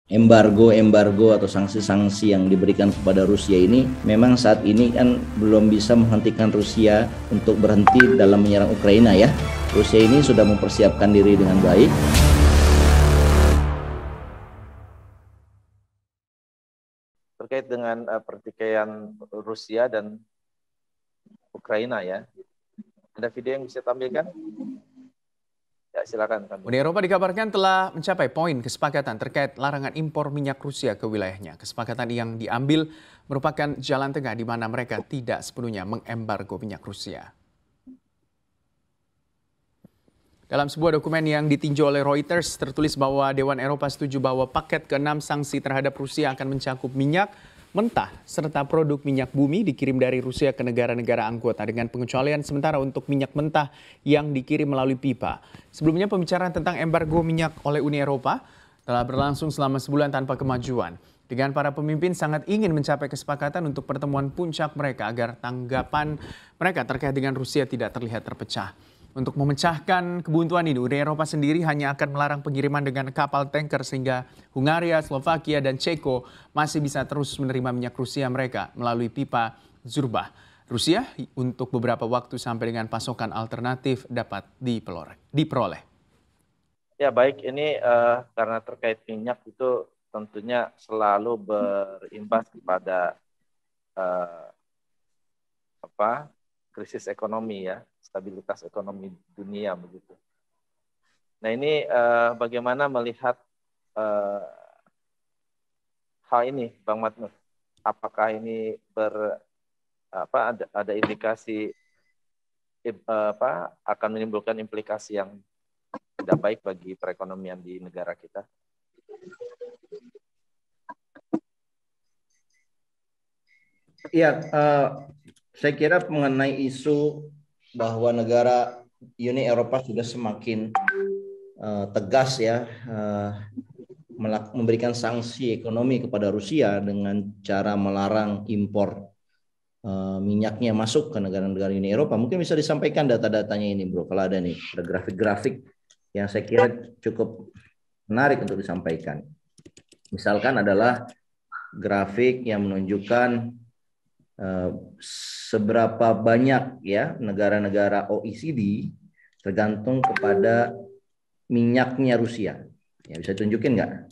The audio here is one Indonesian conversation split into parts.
embargo atau sanksi-sanksi yang diberikan kepada Rusia ini memang saat ini kan belum bisa menghentikan Rusia untuk berhenti dalam menyerang Ukraina ya. Rusia ini sudah mempersiapkan diri dengan baik. Terkait dengan pertikaian Rusia dan Ukraina ya. Ada video yang bisa tampilkan? Ya, silakan. Uni Eropa dikabarkan telah mencapai poin kesepakatan terkait larangan impor minyak Rusia ke wilayahnya. Kesepakatan yang diambil merupakan jalan tengah di mana mereka tidak sepenuhnya mengembargo minyak Rusia. Dalam sebuah dokumen yang ditinjau oleh Reuters, tertulis bahwa Dewan Eropa setuju bahwa paket ke-6 sanksi terhadap Rusia akan mencakup minyak mentah serta produk minyak bumi dikirim dari Rusia ke negara-negara anggota dengan pengecualian sementara untuk minyak mentah yang dikirim melalui pipa. Sebelumnya pembicaraan tentang embargo minyak oleh Uni Eropa telah berlangsung selama sebulan tanpa kemajuan. Dengan para pemimpin sangat ingin mencapai kesepakatan untuk pertemuan puncak mereka agar tanggapan mereka terkait dengan Rusia tidak terlihat terpecah. Untuk memecahkan kebuntuan ini, Uni Eropa sendiri hanya akan melarang pengiriman dengan kapal tanker sehingga Hungaria, Slovakia, dan Ceko masih bisa terus menerima minyak Rusia mereka melalui pipa Zurbah. Rusia untuk beberapa waktu sampai dengan pasokan alternatif dapat diperoleh. Ya baik, ini karena terkait minyak itu tentunya selalu berimbas kepada krisis ekonomi ya, stabilitas ekonomi dunia begitu. Nah ini bagaimana melihat hal ini, Bang Matnur? Apakah ini ada indikasi akan menimbulkan implikasi yang tidak baik bagi perekonomian di negara kita? Iya, saya kira mengenai isu bahwa negara Uni Eropa sudah semakin tegas ya memberikan sanksi ekonomi kepada Rusia dengan cara melarang impor minyaknya masuk ke negara-negara Uni Eropa. Mungkin bisa disampaikan data-datanya ini, bro. Kalau ada nih, ada grafik-grafik yang saya kira cukup menarik untuk disampaikan. Misalkan adalah grafik yang menunjukkan seberapa banyak ya negara-negara OECD tergantung kepada minyaknya Rusia. Ya, bisa tunjukin nggak?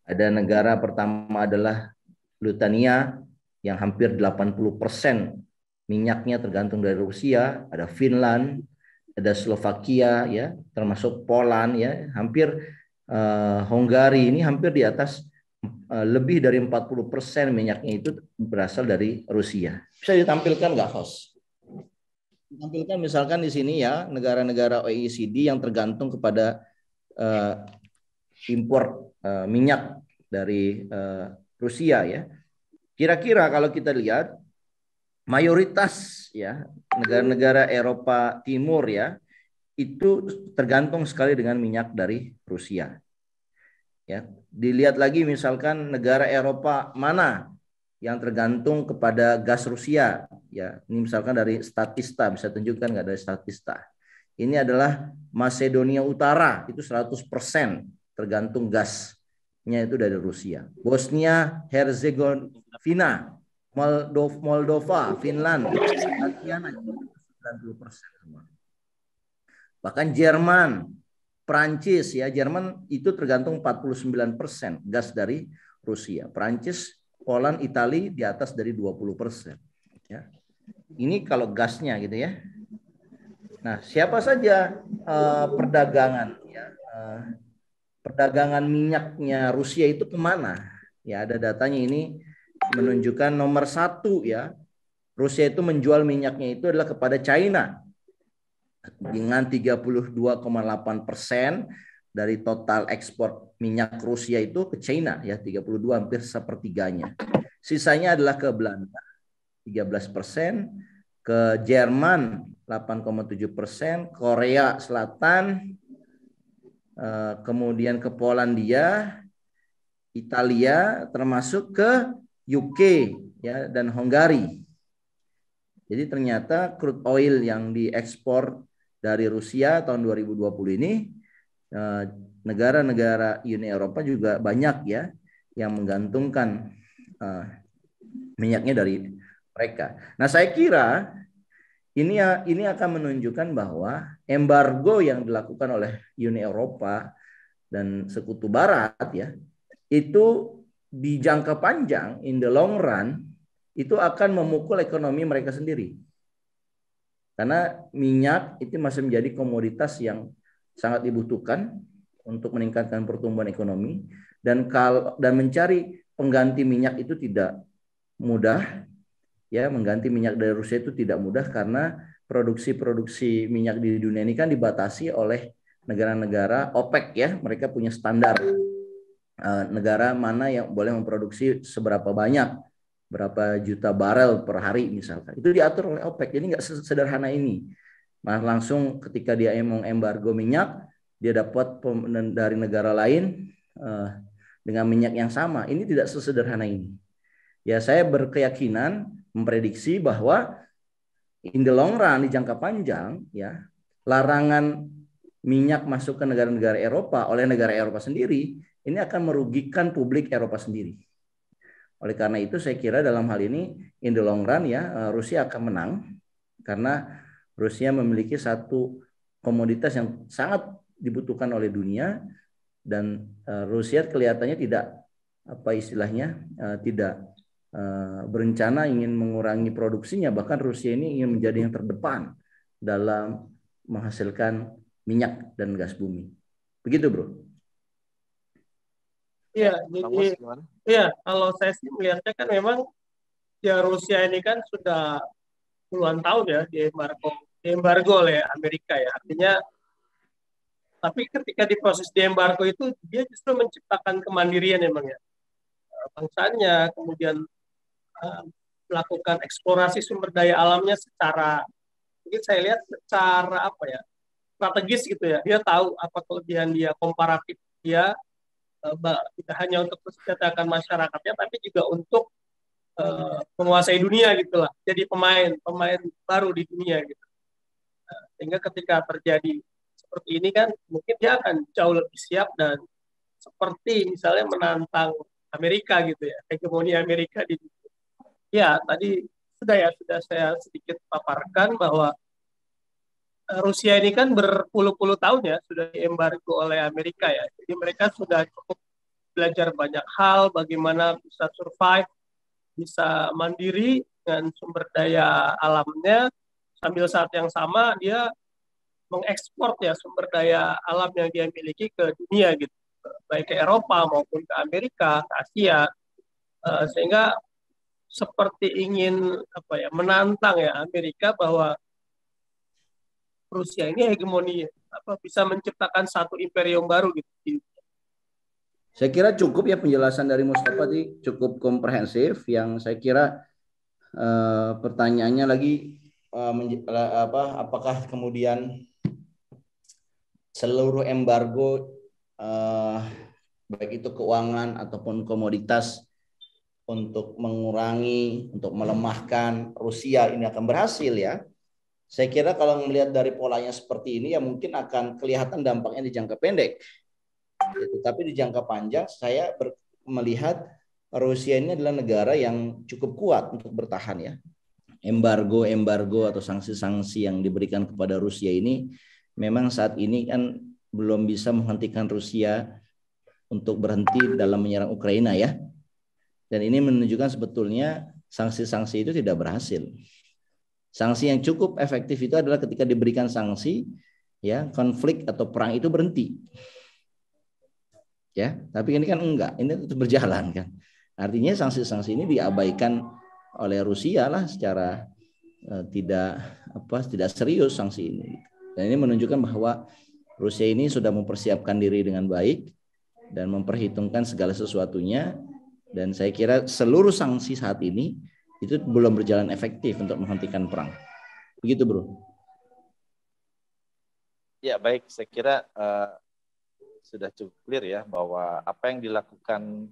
Ada negara pertama adalah Lithuania yang hampir 80% minyaknya tergantung dari Rusia. Ada Finland, ada Slovakia ya, termasuk Poland ya, hampir Hungari ini hampir di atas lebih dari 40% minyaknya itu berasal dari Rusia. Bisa ditampilkan nggak, host? Ditampilkan misalkan di sini ya negara-negara OECD yang tergantung kepada impor minyak dari Rusia ya. Kira-kira kalau kita lihat mayoritas ya negara-negara Eropa Timur ya itu tergantung sekali dengan minyak dari Rusia. Ya, dilihat lagi misalkan negara Eropa mana yang tergantung kepada gas Rusia. Ya, ini misalkan dari Statista, bisa tunjukkan nggak dari Statista. Ini adalah Macedonia Utara, itu 100% tergantung gasnya itu dari Rusia. Bosnia Herzegovina, Moldova, Finland, Tatiana itu 90% semua. Bahkan Jerman, Prancis ya, Jerman itu tergantung 49% gas dari Rusia. Prancis, Poland, Italia di atas dari 20%. Ya. Ini kalau gasnya gitu ya. Nah, siapa saja perdagangan ya, perdagangan minyaknya Rusia itu kemana? Ya, ada datanya ini menunjukkan nomor 1 ya. Rusia itu menjual minyaknya itu adalah kepada China dengan 32,8% dari total ekspor minyak Rusia itu ke China ya, 32 hampir sepertiganya. Sisanya adalah ke Belanda 13%, ke Jerman 8,7%, Korea Selatan, kemudian ke Polandia, Italia, termasuk ke UK ya dan Hungari. Jadi ternyata crude oil yang diekspor dari Rusia tahun 2020 ini negara-negara Uni Eropa juga banyak ya yang menggantungkan minyaknya dari mereka. Nah, saya kira ini akan menunjukkan bahwa embargo yang dilakukan oleh Uni Eropa dan Sekutu Barat ya, itu di jangka panjang, in the long run, itu akan memukul ekonomi mereka sendiri. Karena minyak itu masih menjadi komoditas yang sangat dibutuhkan untuk meningkatkan pertumbuhan ekonomi, dan mencari pengganti minyak itu tidak mudah. Ya, mengganti minyak dari Rusia itu tidak mudah karena produksi minyak di dunia ini kan dibatasi oleh negara-negara OPEC ya. Mereka punya standar negara mana yang boleh memproduksi seberapa banyak, berapa juta barel per hari misalkan. Itu diatur oleh OPEC. Jadi nggak sederhana ini. Malah langsung ketika dia embargo minyak, dia dapat dari negara lain dengan minyak yang sama. Ini tidak sesederhana ini. Ya, saya berkeyakinan memprediksi bahwa in the long run, di jangka panjang, ya, larangan minyak masuk ke negara-negara Eropa oleh negara Eropa sendiri, ini akan merugikan publik Eropa sendiri. Oleh karena itu, saya kira dalam hal ini, in the long run ya, Rusia akan menang, karena Rusia memiliki satu komoditas yang sangat dibutuhkan oleh dunia, dan Rusia kelihatannya tidak, tidak berencana ingin mengurangi produksinya. Bahkan Rusia ini ingin menjadi yang terdepan dalam menghasilkan minyak dan gas bumi. Begitu, Bro. Iya, jadi kalau saya sih melihatnya kan memang ya Rusia ini kan sudah puluhan tahun ya diembargo oleh Amerika ya. Artinya, tapi ketika di proses diembargo itu dia justru menciptakan kemandirian emang ya. Bangsanya, kemudian melakukan eksplorasi sumber daya alamnya secara, mungkin saya lihat secara strategis gitu ya. Dia tahu apa kelebihan dia, komparatif dia, tidak hanya untuk mensejahterakan masyarakatnya, tapi juga untuk menguasai dunia gitulah. Jadi pemain baru di dunia gitu. Sehingga ketika terjadi seperti ini kan, mungkin dia akan jauh lebih siap dan seperti misalnya menantang Amerika gitu ya, hegemoni Amerika di dunia. Ya, tadi sudah saya sedikit paparkan bahwa Rusia ini kan berpuluh-puluh tahun ya sudah diembargo oleh Amerika ya. Jadi mereka sudah cukup belajar banyak hal, bagaimana bisa survive, bisa mandiri dengan sumber daya alamnya, sambil saat yang sama dia mengekspor ya sumber daya alam yang dia miliki ke dunia gitu, baik ke Eropa maupun ke Amerika, ke Asia, sehingga seperti ingin menantang ya Amerika bahwa Rusia ini hegemoni bisa menciptakan satu imperium baru gitu. Saya kira cukup ya penjelasan dari Mustafa tadi, cukup komprehensif. Yang saya kira pertanyaannya lagi apakah kemudian seluruh embargo baik itu keuangan ataupun komoditas untuk mengurangi, untuk melemahkan Rusia ini akan berhasil ya. Saya kira kalau melihat dari polanya seperti ini ya mungkin akan kelihatan dampaknya di jangka pendek. Tetapi di jangka panjang saya melihat Rusia ini adalah negara yang cukup kuat untuk bertahan ya. Embargo atau sanksi-sanksi yang diberikan kepada Rusia ini memang saat ini kan belum bisa menghentikan Rusia untuk berhenti dalam menyerang Ukraina ya. Dan ini menunjukkan sebetulnya sanksi-sanksi itu tidak berhasil. Sanksi yang cukup efektif itu adalah ketika diberikan sanksi, ya konflik atau perang itu berhenti. Ya, tapi ini kan enggak, ini tetap berjalan kan. Artinya sanksi-sanksi ini diabaikan oleh Rusia lah secara tidak serius sanksi ini. Dan ini menunjukkan bahwa Rusia ini sudah mempersiapkan diri dengan baik dan memperhitungkan segala sesuatunya. Dan saya kira seluruh sanksi saat ini itu belum berjalan efektif untuk menghentikan perang. Begitu, Bro. Ya, baik. Saya kira sudah cukup clear ya bahwa apa yang dilakukan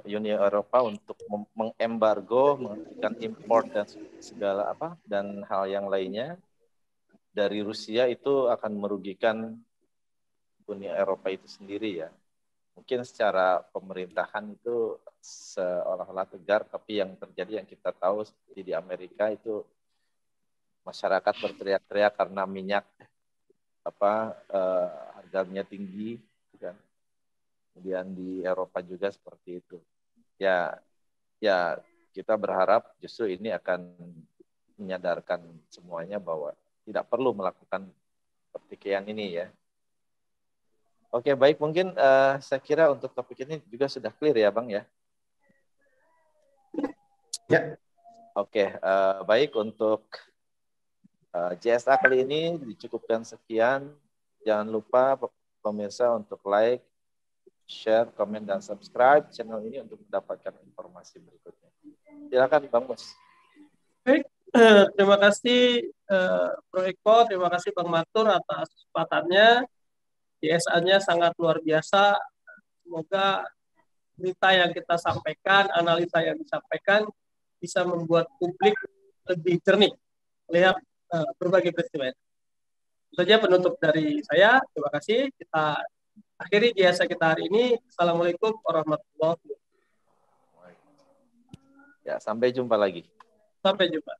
Uni Eropa untuk mengembargo, menghentikan impor dan segala dan hal yang lainnya dari Rusia itu akan merugikan Uni Eropa itu sendiri ya. Mungkin secara pemerintahan itu seolah-olah tegar, tapi yang terjadi yang kita tahu seperti di Amerika itu masyarakat berteriak-teriak karena minyak harganya tinggi, kan. Kemudian di Eropa juga seperti itu. Ya kita berharap justru ini akan menyadarkan semuanya bahwa tidak perlu melakukan pertikaian ini ya. Oke, baik, mungkin saya kira untuk topik ini juga sudah clear ya Bang ya. Ya. Oke, baik, untuk JSA kali ini dicukupkan sekian. Jangan lupa pemirsa untuk like, share, komen, dan subscribe channel ini untuk mendapatkan informasi berikutnya. Silakan Bang Mus. Baik, terima kasih Bro Eko, terima kasih Bang Matur atas kesempatannya. JSA-nya sangat luar biasa. Semoga berita yang kita sampaikan, analisa yang disampaikan bisa membuat publik lebih jernih melihat berbagai peristiwa. Itu saja penutup dari saya. Terima kasih. Kita akhiri JSA kita hari ini. Assalamualaikum warahmatullahi wabarakatuh. Ya, sampai jumpa lagi. Sampai jumpa.